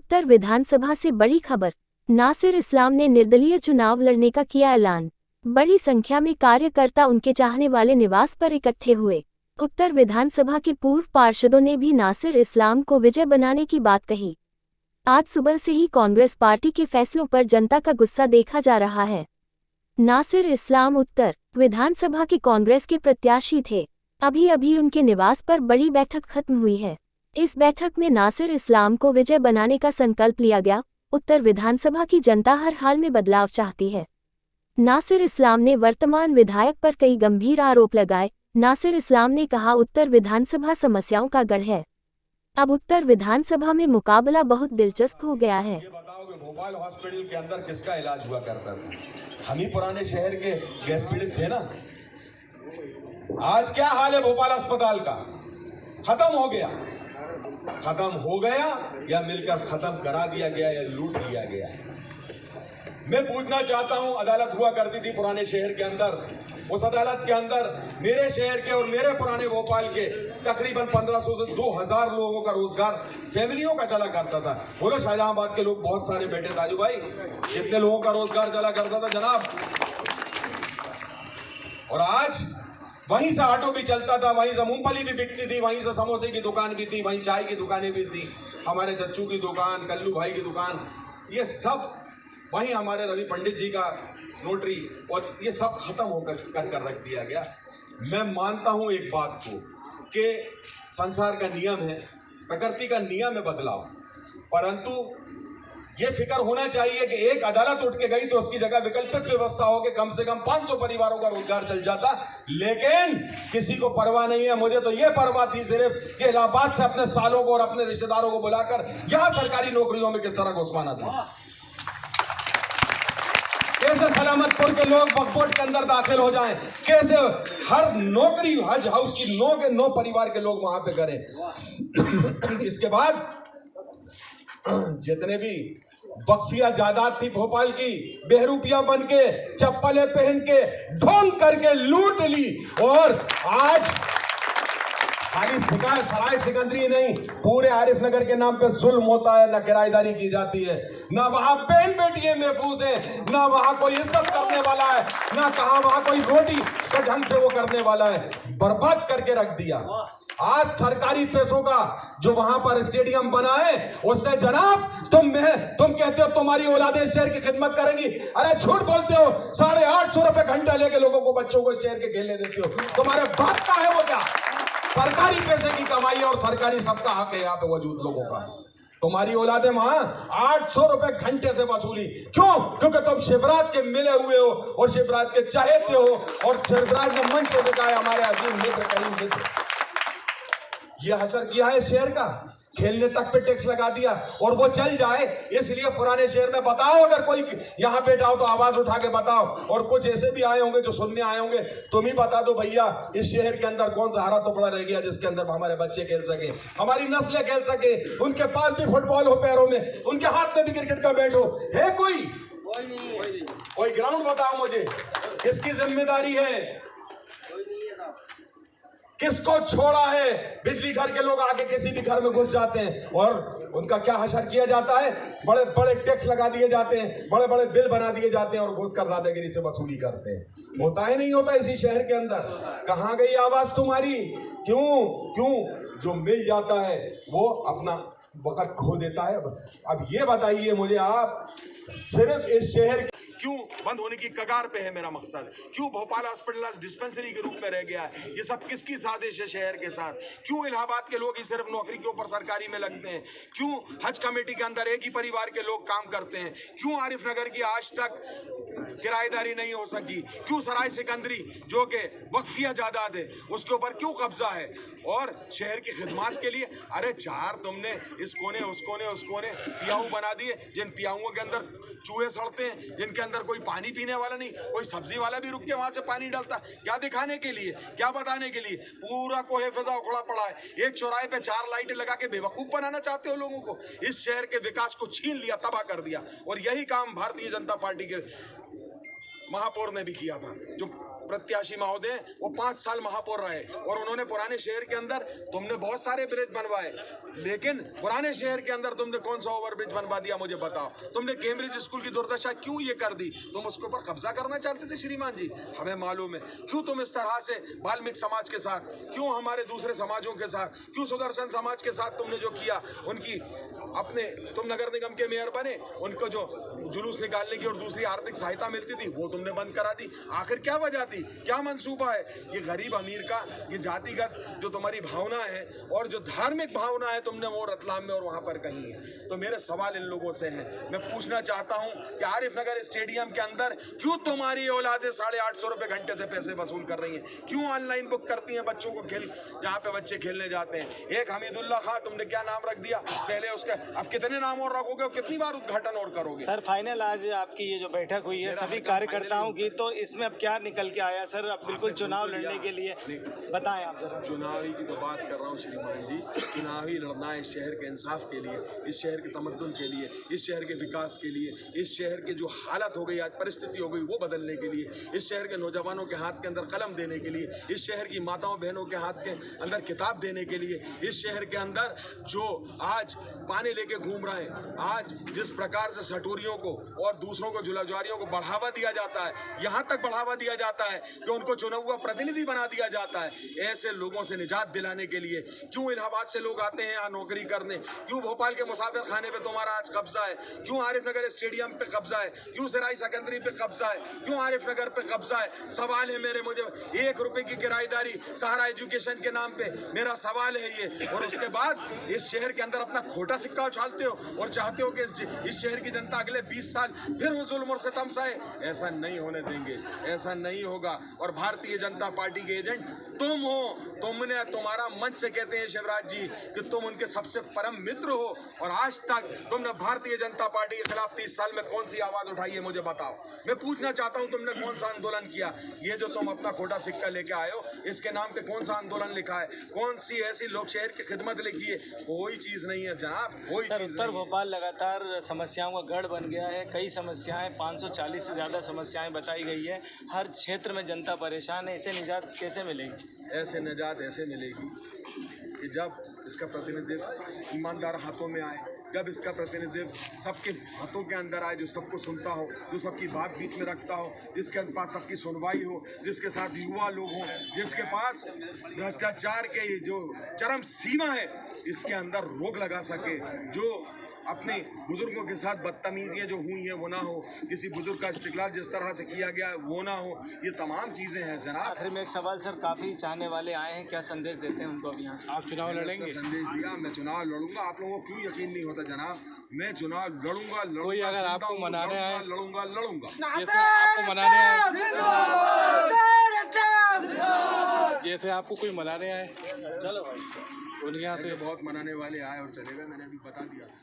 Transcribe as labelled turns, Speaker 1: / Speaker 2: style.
Speaker 1: उत्तर विधानसभा से बड़ी खबर। नासिर इस्लाम ने निर्दलीय चुनाव लड़ने का किया ऐलान। बड़ी संख्या में कार्यकर्ता उनके चाहने वाले निवास पर इकट्ठे हुए। उत्तर विधानसभा के पूर्व पार्षदों ने भी नासिर इस्लाम को विजय बनाने की बात कही। आज सुबह से ही कांग्रेस पार्टी के फैसलों पर जनता का गुस्सा देखा जा रहा है। नासिर इस्लाम उत्तर विधानसभा के कांग्रेस के प्रत्याशी थे। अभी उनके निवास पर बड़ी बैठक खत्म हुई है। इस बैठक में नासिर इस्लाम को विजय बनाने का संकल्प लिया गया। उत्तर विधानसभा की जनता हर हाल में बदलाव चाहती है। नासिर इस्लाम ने वर्तमान विधायक पर कई गंभीर आरोप लगाए। नासिर इस्लाम ने कहा, उत्तर विधानसभा समस्याओं का गढ़ है। अब उत्तर विधानसभा में मुकाबला बहुत दिलचस्प हो गया है।
Speaker 2: ये बताओ कि भोपाल हॉस्पिटल के अंदर किसका इलाज हुआ करता था? हम ही पुराने शहर के गैस पीड़ित थे ना। आज क्या हाल है भोपाल अस्पताल का? खत्म हो गया, खत्म हो गया या मिलकर खत्म करा दिया गया या लूट लिया गया। मैं पूछना चाहता हूं, अदालत हुआ करती थी पुराने शहर के अंदर। उस अदालत के अंदर मेरे शहर के और मेरे पुराने भोपाल के तकरीबन 1500 से 2000 लोगों का रोजगार फैमिलियों का चला करता था। बोलो, शाहजहांबाद के लोग बहुत सारे बैठे ताजू भाई, कितने लोगों का रोजगार चला करता था जनाब? और आज वहीं से ऑटो भी चलता था, वहीं से मूंगफली भी बिकती थी, वहीं से समोसे की दुकान भी थी, वहीं चाय की दुकानें भी थी, हमारे चच्चू की दुकान, कल्लू भाई की दुकान, ये सब वहीं हमारे रवि पंडित जी का नोटरी, और ये सब खत्म होकर कर रख दिया गया। मैं मानता हूं एक बात को कि संसार का नियम है, प्रकृति का नियम है बदलाव, परंतु ये फिक्र होना चाहिए कि एक अदालत उठ के गई तो उसकी जगह वैकल्पिक व्यवस्था हो कि कम से कम 500 परिवारों का रोजगार चल जाता। लेकिन किसी को परवाह नहीं है। मुझे तो ये परवाह थी सिर्फ कि इलाहाबाद से अपने सालों को और अपने रिश्तेदारों को बुलाकर यहां सरकारी नौकरियों में किस तरह घुसवाना था। कैसे सलामतपुर के लोग बगबोट के अंदर दाखिल हो जाएं, कैसे हर नौकरी हज हाउस की 9 परिवार के लोग वहां पे करें। इसके बाद जितने भी वक्फिया जायदाद थी भोपाल की, बेहरूपिया बन के, चप्पलें पहन के, ढोंग करके लूट ली। और आज खाली सराय सिकंदरी नहीं, पूरे आरिफ नगर के नाम पे जुल्म होता है, ना किराएदारी की जाती है, ना वहां बहन बेटियां महफूज है, ना वहां कोई इज्जत करने वाला है, ना कहा वहां कोई रोटी का ढंग से वो करने वाला है। बर्बाद करके रख दिया। आज सरकारी पैसों का जो वहां पर स्टेडियम बना है, उससे जनाब तुम कहते हो तुम्हारी औलादें इस शहर की खिदमत करेंगी। अरे झूठ बोलते हो। 850 रुपए घंटा लेके लोगों को, बच्चों को इस शहर के खेलने देते हो। तुम्हारे बाप का है वो क्या? सरकारी पैसे की कमाई है और सरकारी सबका हक है यहाँ पे वजूद लोगों का। तुम्हारी औलादे वहां 800 रुपए घंटे से वसूली। क्यों? क्योंकि तुम शिवराज के मिले हुए हो और शिवराज के चाहते हो, और शिवराज ने मंच से कहा है हमारे अजीम मित्र करीम मित्र। ये हशर किया है शहर का, खेलने तक पे टैक्स लगा दिया। और वो चल जाए इसलिए पुराने शहर में बताओ, अगर कोई यहाँ बैठा हो तो आवाज उठा के बताओ। और कुछ ऐसे भी आए होंगे जो सुनने आए होंगे, तुम ही बता दो भैया, इस शहर के अंदर कौन सा हरा टुकड़ा रह गया जिसके अंदर हमारे बच्चे खेल सके, हमारी नस्लें खेल सके, उनके पास भी फुटबॉल हो पैरों में, उनके हाथ में भी क्रिकेट का बैट हो। है कोई ग्राउंड बताओ मुझे, किसकी जिम्मेदारी है? किसको छोड़ा है? बिजली घर के लोग आके किसी भी घर में घुस जाते हैं और उनका क्या हशर किया जाता है? बड़े बड़े टैक्स लगा दिए जाते हैं, बड़े बड़े बिल बना दिए जाते हैं और घुसकर दादागिरी से वसूली करते हैं। होता है नहीं होता इसी शहर के अंदर? कहां गई आवाज तुम्हारी? क्यों जो मिल जाता है वो अपना वक्त खो देता है। अब ये बताइए मुझे आप, सिर्फ इस शहर क्यों बंद होने की कगार पे है? मेरा मकसद क्यों भोपाल हॉस्पिटल आज डिस्पेंसरी के रूप में रह गया है? ये सब किसकी साजिश है शहर के साथ? क्यों इलाहाबाद के लोग ही सिर्फ नौकरी के ऊपर सरकारी में लगते हैं? क्यों हज कमेटी के अंदर एक ही परिवार के लोग काम करते हैं? क्यों आरिफ नगर की आज तक किराएदारी नहीं हो सकी? क्यों सराय सिकंदरी जो कि वक्फिया जायदाद है उसके ऊपर क्यों कब्जा है? और शहर की खिदमत के लिए अरे चार तुमने इस कोने उस कोने पियाऊ बना दिए, जिन पियाऊओं के अंदर चूहे सड़ते हैं, जिनके अंदर कोई पानी पीने वाला नहीं, कोई सब्जी वाला भी रुक के वहां से पानी डालता। क्या दिखाने के लिए, क्या बताने के लिए? पूरा कोहे फिजा उखड़ा पड़ा है। एक चौराहे पे 4 लाइटें लगा के बेवकूफ बनाना चाहते हो लोगों को। इस शहर के विकास को छीन लिया, तबाह कर दिया। और यही काम भारतीय जनता पार्टी के महापौर ने भी किया था। जो प्रत्याशी महोदय वो 5 साल महापौर रहे और उन्होंने पुराने शहर के अंदर, तुमने बहुत सारे ब्रिज बनवाए, लेकिन पुराने शहर के अंदर तुमने कौन सा ओवरब्रिज बनवा दिया मुझे बताओ। तुमने कैम्ब्रिज स्कूल की दुर्दशा क्यों ये कर दी? तुम उसके ऊपर कब्जा करना चाहते थे श्रीमान जी, हमें मालूम है। क्यों तुम इस तरह से वाल्मीकि समाज के साथ, क्यों हमारे दूसरे समाजों के साथ, क्यों सुदर्शन समाज के साथ तुमने जो किया, उनकी अपने, तुम नगर निगम के मेयर बने, उनको जो जुलूस निकालने की और दूसरी आर्थिक सहायता मिलती थी वो तुमने बंद करा दी। आखिर क्या वजह थी, क्या मंसूबा है? ये गरीब अमीर का, ये जातिगत जो तुम्हारी भावना है और जो धार्मिक भावना है, तुमने वो रतलाम में और वहां पर कही है। तो मेरे सवाल इन लोगों से हैं, मैं पूछना चाहता हूं कि आरिफ नगर स्टेडियम के अंदर क्यों तुम्हारी औलादे 850 रुपए घंटे से पैसे वसूल कर रही हैं? क्यों ऑनलाइन बुक करती हैं बच्चों को खेल, जहां पे बच्चे खेलने जाते हैं? एक हमीदुल्लाह खां तुमने क्या नाम रख दिया पहले, उसके अब कितने नाम और रखोगे और कितनी बार उद्घाटन और करोगे?
Speaker 3: सर फाइनल आज आपकी ये जो बैठक हुई है सभी कार्यकर्ताओं की, तो इसमें अब क्या निकल के आया सर? अब बिल्कुल चुनाव लड़ने के लिए बताएं आप जरा।
Speaker 2: चुनावी की तो बात कर रहा हूँ श्रीमान जी, चुनावी लड़ना है इस शहर के इंसाफ के लिए, इस शहर के तमद्दुन के लिए, इस शहर के विकास के लिए, इस शहर के जो हालत हो गई आज, परिस्थिति हो गई वो बदलने के लिए, इस शहर के नौजवानों के हाथ के अंदर कलम देने के लिए, इस शहर की माताओं बहनों के हाथ के अंदर किताब देने के लिए, इस शहर के अंदर जो आज पानी लेके घूम रहे हैं, आज जिस प्रकार से सटोरियों को और दूसरों को, जुलाजुआरियों को बढ़ावा दिया जाता है, यहाँ तक बढ़ावा दिया जाता है कि उनको चुना हुआ प्रतिनिधि बना दिया जाता है, ऐसे लोगों से निजात दिलाने के लिए क्यों इलाहाबाद से लोग आते हैं यहाँ नौकरी करने? क्यों भोपाल के मुसाफिर खाने पे तुम्हारा आज कब्जा है? क्यों आरिफ नगर स्टेडियम पे कब्जा है? क्यों सराई सेकेंडरी पे कब्जा है? क्यों आरिफ नगर पे कब्जा है? सवाल है मेरे, मुझे 1 रुपए की किराएदारी सहारा एजुकेशन के नाम पे, मेरा सवाल है ये। और उसके बाद इस शहर के अंदर अपना खोटा सिक्का उछालते हो और चाहते हो कि इस शहर की जनता अगले 20 साल फिर वो जुल्म और सितम सहे। ऐसा नहीं होने देंगे, ऐसा नहीं होगा। और भारतीय जनता पार्टी के एजेंट तुम हो, तुमने, तुम्हारा मंच से कहते हैं शिवराज जी कि तुम उनके सबसे परम मित्र हो, और आज तक तुमने भारतीय जनता पार्टी के खिलाफ 30 साल में कौन सी आवाज उठाई है मुझे बताओ। मैं पूछना चाहता हूं तुमने कौन सा आंदोलन किया? ये जो तुम अपना खोटा सिक्का लेके आए हो, इसके नाम पे कौन सा आंदोलन लिखा है? कौन सी ऐसी लोक शहर की खिदमत लिखी है? कोई चीज नहीं है जनाब, कोई
Speaker 3: सर
Speaker 2: चीज
Speaker 3: उत्तर
Speaker 2: नहीं है।
Speaker 3: भोपाल लगातार समस्याओं का गढ़ बन गया है। कई समस्याएं, 540 से ज़्यादा समस्याएं बताई गई है। हर क्षेत्र में जनता परेशान है। इसे निजात कैसे मिलेगी?
Speaker 2: ऐसे निजात ऐसे मिलेगी कि जब इसका प्रतिनिधित्व ईमानदार हाथों में आए, जब इसका प्रतिनिधित्व सबके हाथों के अंदर आए, जो सबको सुनता हो, जो सबकी बात बीच में रखता हो, जिसके पास सबकी सुनवाई हो, जिसके साथ युवा लोग हों, जिसके पास भ्रष्टाचार के जो चरम सीमा है इसके अंदर रोक लगा सके, जो अपने बुजुर्गों के साथ बदतमीजियाँ जो हुई हैं वो ना हो, किसी बुजुर्ग का इस्तिकलाल जिस तरह से किया गया है वो ना हो, ये तमाम चीज़ें हैं जनाब।
Speaker 3: आखिर में एक सवाल सर, काफ़ी चाहने वाले आए हैं, क्या संदेश देते हैं उनको अब यहाँ से?
Speaker 4: आप चुनाव लड़ेंगे?
Speaker 2: संदेश दिया, मैं चुनाव लड़ूंगा। आप लोगों को क्यों यकीन नहीं होता जनाब? मैं चुनाव लड़ूंगा,
Speaker 4: कोई अगर आपको मनाने आए,
Speaker 2: लड़ूंगा।
Speaker 4: जैसे आपको कोई मनाने आए,
Speaker 3: चलो भाई,
Speaker 4: उनके यहाँ से
Speaker 2: बहुत मनाने वाले आए और चले गए, मैंने अभी बता दिया।